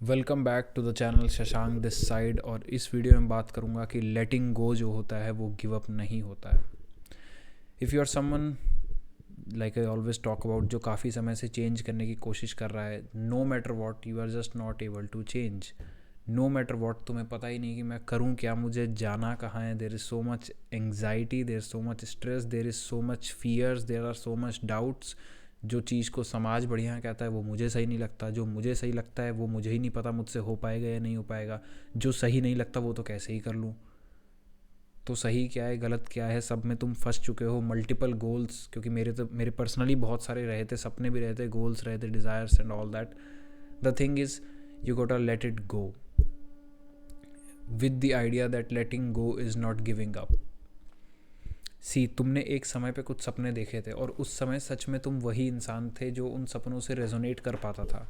Welcome back to the channel Shashank this side. और इस video में बात करूंगा कि लेटिंग गो जो होता है वो गिव अप नहीं होता है। If you are someone like I always talk about जो काफ़ी समय से चेंज करने की कोशिश कर रहा है, no matter what you are just not able to change. No matter what, तुम्हें पता ही नहीं कि मैं करूँ क्या, मुझे जाना कहाँ है। There is so much anxiety, there is so much stress, there is so much fears, there are so much doubts. जो चीज़ को समाज बढ़िया कहता है वो मुझे सही नहीं लगता, जो मुझे सही लगता है वो मुझे ही नहीं पता मुझसे हो पाएगा या नहीं हो पाएगा, जो सही नहीं लगता वो तो कैसे ही कर लूँ। तो सही क्या है गलत क्या है, सब में तुम फंस चुके हो। मल्टीपल गोल्स, क्योंकि मेरे पर्सनली बहुत सारे रहे थे, सपने भी रहे थे, गोल्स रहे थे, desires and all that. The thing is you gotta let it go with the idea that letting go is not giving up. See, तुमने एक समय पे कुछ सपने देखे थे और उस समय सच में तुम वही इंसान थे जो उन सपनों से रेजोनेट कर पाता था।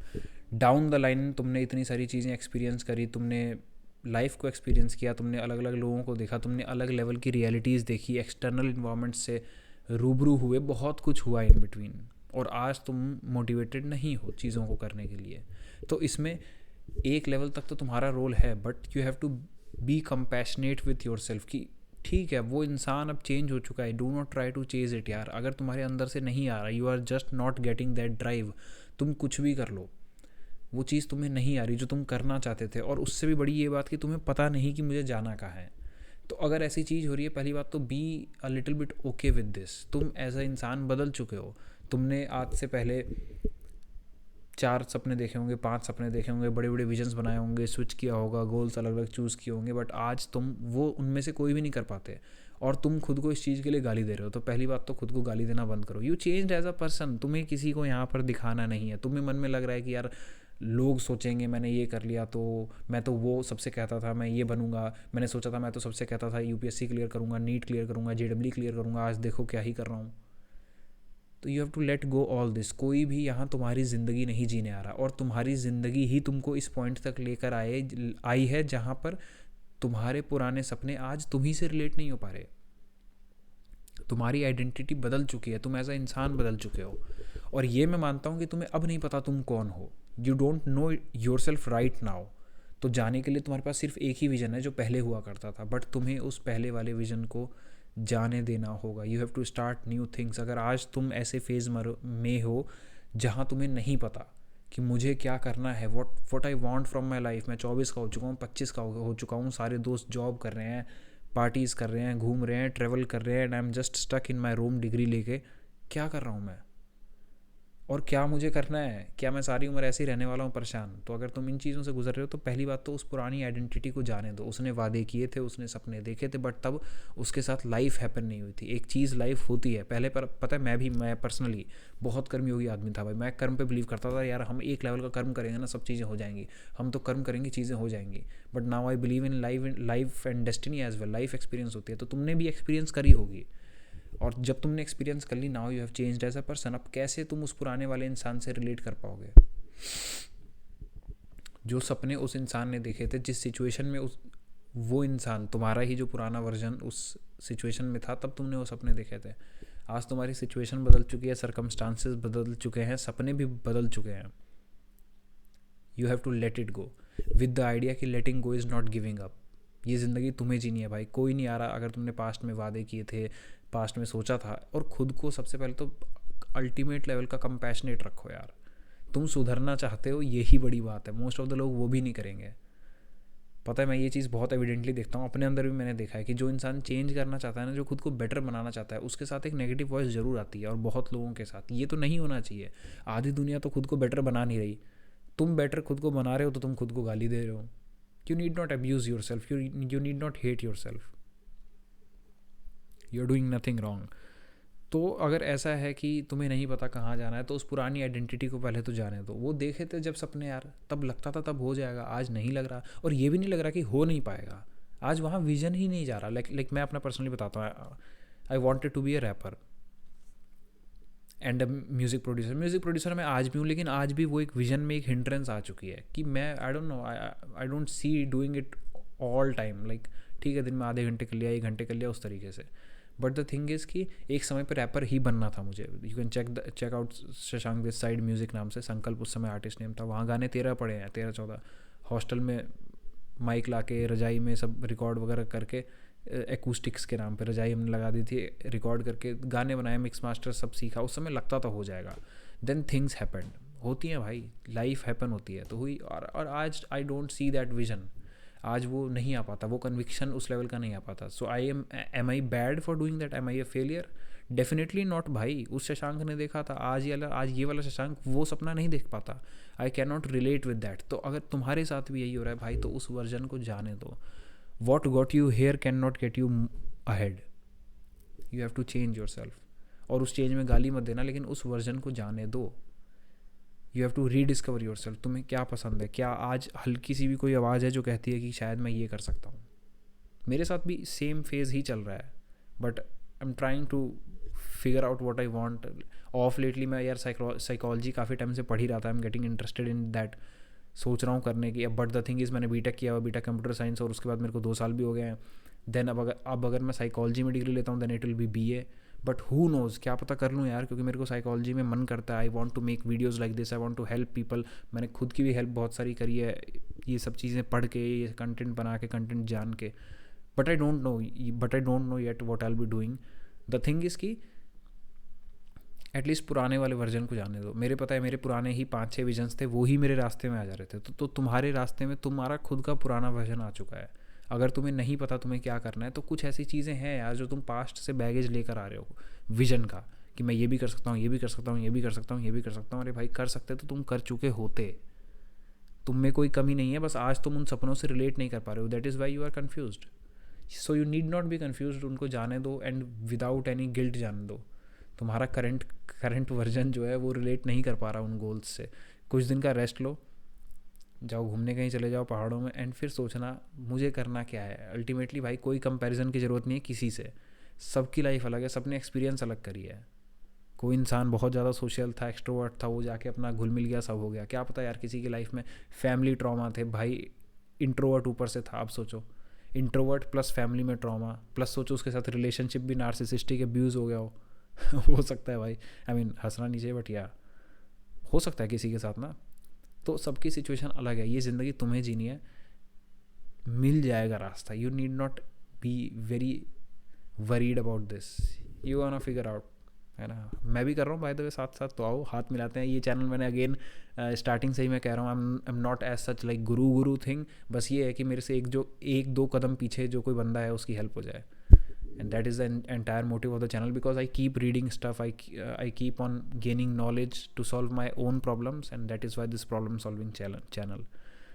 डाउन द लाइन तुमने इतनी सारी चीज़ें एक्सपीरियंस करी, तुमने लाइफ को एक्सपीरियंस किया, तुमने अलग अलग लोगों को देखा, तुमने अलग लेवल की रियलिटीज़ देखी, एक्सटर्नल इन्वायरमेंट से रूबरू हुए, बहुत कुछ हुआ इन बिटवीन। और आज तुम मोटिवेटेड नहीं हो चीज़ों को करने के लिए। तो इसमें एक लेवल तक तो तुम्हारा रोल है, but you have to be compassionate with yourself कि ठीक है वो इंसान अब चेंज हो चुका है, do not try to chase it यार। अगर तुम्हारे अंदर से नहीं आ रहा, you are just not getting that drive, तुम कुछ भी कर लो, वो चीज़ तुम्हें नहीं आ रही जो तुम करना चाहते थे। और उससे भी बड़ी ये बात कि तुम्हें पता नहीं कि मुझे जाना कहाँ है। तो अगर ऐसी चीज़ हो रही है, पहली बात तो be a little bit okay with this. तुम एज अ इंसान बदल चुके हो। तुमने आज से पहले 4 सपने देखे होंगे, 5 सपने देखे होंगे, बड़े बड़े विजन्स बनाए होंगे, स्विच किया होगा, गोल्स अलग अलग चूज़ किए होंगे, बट आज तुम वो उनमें से कोई भी नहीं कर पाते। और तुम खुद को इस चीज़ के लिए गाली दे रहे हो। तो पहली बात तो खुद को गाली देना बंद करो। You change as a person. तुम्हें किसी को यहाँ पर दिखाना नहीं है। तुम्हें मन में लग रहा है कि यार लोग सोचेंगे मैंने ये कर लिया तो मैं तो वो सबसे कहता था मैं ये बनूंगा, मैंने सोचा था मैं तो सबसे कहता था यूपीएससी क्लियर करूंगा, नीट क्लियर करूंगा, जेडब्ल्यू क्लियर करूंगा, आज देखो क्या ही कर रहा हूँ। तो you have to let go all this. कोई भी यहाँ तुम्हारी ज़िंदगी नहीं जीने आ रहा, और तुम्हारी ज़िंदगी ही तुमको इस पॉइंट तक लेकर आई है जहाँ पर तुम्हारे पुराने सपने आज तुम ही से रिलेट नहीं हो पा रहे। तुम्हारी आइडेंटिटी बदल चुकी है, तुम एज अ इंसान बदल चुके हो। और ये मैं मानता हूँ कि तुम्हें अब नहीं पता तुम कौन हो। You don't know your self right now. तो जाने के लिए तुम्हारे पास सिर्फ एक ही विजन है जो पहले हुआ करता था, बट तुम्हें उस पहले वाले विजन को जाने देना होगा। You have to start new things. अगर आज तुम ऐसे फेज में हो जहाँ तुम्हें नहीं पता कि मुझे क्या करना है, what I want from my life. मैं 24 का हो चुका हूँ, 25 का हो चुका हूँ, सारे दोस्त जॉब कर रहे हैं, पार्टीज़ कर रहे हैं, घूम रहे हैं, ट्रेवल कर रहे हैं, and I am just stuck in my room degree लेके। क्या कर रहा हूँ मैं और क्या मुझे करना है? क्या मैं सारी उम्र ऐसे ही रहने वाला हूँ परेशान? तो अगर तुम इन चीज़ों से गुजर रहे हो तो पहली बात तो उस पुरानी आइडेंटिटी को जाने दो। उसने वादे किए थे, उसने सपने देखे थे, बट तब उसके साथ लाइफ हैपन नहीं हुई थी। एक चीज़ लाइफ होती है पहले, पर पता है मैं पर्सनली बहुत कर्मयोगी आदमी था भाई। मैं कर्म पे बिलीव करता था यार, हम एक लेवल का कर्म करेंगे ना सब चीज़ें हो जाएंगी, हम तो कर्म करेंगे चीज़ें हो जाएंगी। But now I believe in life and destiny as well. Life experience होती है, तो तुमने भी एक्सपीरियंस करी होगी। और जब तुमने एक्सपीरियंस कर ली, now you have changed as a person. अब कैसे तुम उस पुराने वाले इंसान से रिलेट कर पाओगे? जो सपने उस इंसान ने देखे थे, जिस सिचुएशन में उस वो इंसान तुम्हारा ही जो पुराना वर्जन उस सिचुएशन में था, तब तुमने वो सपने देखे थे। आज तुम्हारी सिचुएशन बदल चुकी है, सर्कमस्टांसेस बदल चुके हैं, सपने भी बदल चुके हैं। You have to let it go with the idea कि letting go is not giving up. ये ज़िंदगी तुम्हें जीनी है भाई, कोई नहीं आ रहा। अगर तुमने पास्ट में वादे किए थे, पास्ट में सोचा था, और खुद को सबसे पहले तो अल्टीमेट लेवल का कंपैशनेट रखो यार। तुम सुधरना चाहते हो, यही बड़ी बात है। मोस्ट ऑफ द लोग वो भी नहीं करेंगे। पता है, मैं ये चीज़ बहुत एविडेंटली देखता हूँ, अपने अंदर भी मैंने देखा है कि जो इंसान चेंज करना चाहता है ना, जो खुद को बेटर बनाना चाहता है, उसके साथ एक नेगेटिव वॉइस ज़रूर आती है। और बहुत लोगों के साथ ये तो नहीं होना चाहिए। आधी दुनिया तो खुद को बेटर बना नहीं रही, तुम बेटर खुद को बना रहे हो तो तुम खुद को गाली दे रहे हो। You need not abuse yourself, you need not hate yourself, you are doing nothing wrong. तो अगर ऐसा है कि तुम्हें नहीं पता कहाँ जाना है, तो उस पुरानी आइडेंटिटी को पहले तो जाने दो। वो देखे थे जब सपने यार, तब लगता था तब हो जाएगा, आज नहीं लग रहा। और ये भी नहीं लग रहा कि हो नहीं पाएगा। आज वहाँ विजन ही नहीं जा रहा। लाइक मैं अपना पर्सनली बताता हूँ, I wanted to be a rapper and music producer. Music producer मैं आज भी हूँ, लेकिन आज भी वो एक विजन में एक हिंड्रेंस आ चुकी है कि मैं I don't know, I don't see doing it all time. Like ठीक है, दिन में आधे घंटे कर लिया, 1 घंटे कर लिया, उस तरीके से। बट द थिंग इज़ कि एक समय पर रैपर ही बनना था मुझे. You can check out Shashank this side music नाम से, संकल्प उस समय आर्टिस्ट नेम था. वहाँ गाने 13 पड़े हैं, 13-14. हॉस्टल में माइक ला के रजाई में सब रिकॉर्ड वगैरह करके, एकूस्टिक्स के नाम पे रजाई हमने लगा दी थी, रिकॉर्ड करके गाने बनाए, मिक्स मास्टर सब सीखा. उस समय लगता था हो जाएगा. Then things happened. होती हैं भाई, लाइफ हैपन होती है तो हुई. और आज I don't see that vision. आज वो नहीं आ पाता, वो कन्विक्शन उस लेवल का नहीं आ पाता. So am I bad for doing that? Am I a failure? Definitely not भाई. उस शशांक ने देखा था, आज ये वाला शशांक वो सपना नहीं देख पाता. I can not relate with that. तो अगर तुम्हारे साथ भी यही हो रहा है भाई, तो उस वर्जन को जाने दो. What got you here can not get you ahead. You have to change yourself. और उस चेंज में गाली मत देना, लेकिन उस वर्जन को जाने दो. You have to rediscover yourself. तुम्हें क्या पसंद है? क्या आज हल्की सी भी कोई आवाज़ है जो कहती है कि शायद मैं ये कर सकता हूँ? मेरे साथ भी सेम फेज़ ही चल रहा है, but I am trying to figure out what I want. Of lately मैं यार साइकोलॉजी काफ़ी टाइम से पढ़ ही रहा था. I am getting interested in that. सोच रहा हूँ करने की. बट द थिंग इज़ मैंने बीटेक किया हुआ, बीटेक कंप्यूटर साइंस, और उसके बाद मेरे को 2 साल भी हो गए हैं. देन अब अगर मैं साइकोलॉजी में डिग्री लेता हूँ then it will be BA. But who knows, क्या पता कर लूँ यार, क्योंकि मेरे को साइकोलॉजी में मन करता है. I want to make videos like this. I want to help people. मैंने खुद की भी हेल्प बहुत सारी करी है ये सब चीज़ें पढ़ के, ये कंटेंट बना के, कंटेंट जान के. But I don't know yet what I will be doing. The thing is कि एटलीस्ट पुराने वाले वर्जन को जाने दो. मेरे पता है मेरे पुराने ही 5-6 विजन्स थे, वो ही मेरे रास्ते में आ जा रहे थे. तो तुम्हारे रास्ते में तुम्हारा खुद का पुराना वर्जन आ चुका है. अगर तुम्हें नहीं पता तुम्हें क्या करना है, तो कुछ ऐसी चीज़ें हैं यार जो तुम पास्ट से बैगेज लेकर आ रहे हो विजन का, कि मैं ये भी कर सकता हूँ, ये भी कर सकता हूँ, ये भी कर सकता हूँ, ये भी कर सकता हूँ. अरे भाई, कर सकते तो तुम कर चुके होते. तुम में कोई कमी नहीं है, बस आज तुम उन सपनों से रिलेट नहीं कर पा रहे हो. That is why you are confused. So you need not be confused. उनको जाने दो एंड विदाउट एनी गिल्ट जाने दो. तुम्हारा करंट वर्जन जो है वो रिलेट नहीं कर पा रहा उन गोल्स से. कुछ दिन का रेस्ट लो, जाओ घूमने कहीं चले जाओ पहाड़ों में, एंड फिर सोचना मुझे करना क्या है. अल्टीमेटली भाई कोई कंपैरिजन की ज़रूरत नहीं है किसी से. सबकी लाइफ अलग है, सबने एक्सपीरियंस अलग करी है. कोई इंसान बहुत ज़्यादा सोशल था, एक्सट्रोवर्ट था, वो जाके अपना घुल मिल गया, सब हो गया. क्या पता यार किसी की लाइफ में फैमिली ट्रॉमा थे भाई, इंट्रोवर्ट ऊपर से था. अब सोचो, इंट्रोवर्ट प्लस फैमिली में ट्रॉमा, प्लस सोचो उसके साथ रिलेशनशिप भी नार्सिसिस्टिक अब्यूज़ हो गया हो. हो सकता है भाई, आई मीन हंसना नहीं चाहिए, बट या हो सकता है किसी के साथ ना. तो सबकी सिचुएशन अलग है. ये ज़िंदगी तुम्हें जीनी है, मिल जाएगा रास्ता. You need not be very worried about this. You want to figure out, है ना. मैं भी कर रहा हूँ बाय द वे, साथ साथ. तो आओ हाथ मिलाते हैं. ये चैनल मैंने अगेन स्टार्टिंग से ही मैं कह रहा हूँ, I am not as such like guru thing. बस ये है कि मेरे से एक दो कदम पीछे जो कोई बंदा है उसकी हेल्प हो जाए. And that is the entire motive of the channel, because I keep reading stuff, I keep on gaining knowledge to solve my own problems, and that is why this problem solving channel.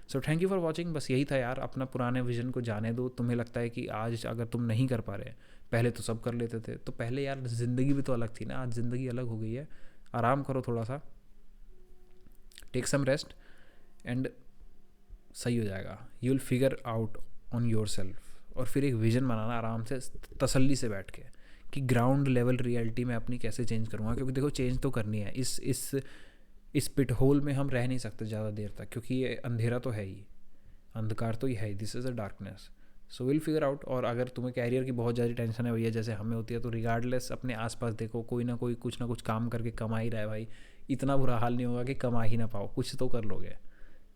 So thank you for watching. बस यही था यार, अपना पुराने vision को जाने दो. तुम्हें लगता है कि आज अगर तुम नहीं कर पा रहे, पहले तो सब कर लेते थे, तो पहले यार ज़िंदगी भी तो अलग थी ना. आज ज़िंदगी अलग हो गई है. आराम करो थोड़ा सा, टेक सम रेस्ट, एंड सही हो जाएगा. You will figure out on your self. और फिर एक विज़न बनाना आराम से, तसल्ली से बैठ के, कि ग्राउंड लेवल रियलिटी में अपनी कैसे चेंज करूँगा. क्योंकि देखो चेंज तो करनी है. इस पिट होल में हम रह नहीं सकते ज़्यादा देर तक, क्योंकि ये अंधेरा तो है ही, अंधकार तो ही है ही. This is a darkness. So will figure out. और अगर तुम्हें कैरियर की बहुत ज़्यादा टेंशन है भैया, जैसे हमें होती है, तो रिगार्डलेस अपने आसपास देखो, कोई ना कोई कुछ ना कुछ काम करके कमा ही रहा है भाई. इतना बुरा हाल नहीं होगा कि कमा ही ना पाओ, कुछ तो कर लोगे.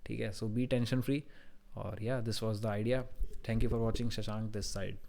ठीक है. सो बी टेंशन फ्री. और या this was the idea. Thank you for watching Shashank this side.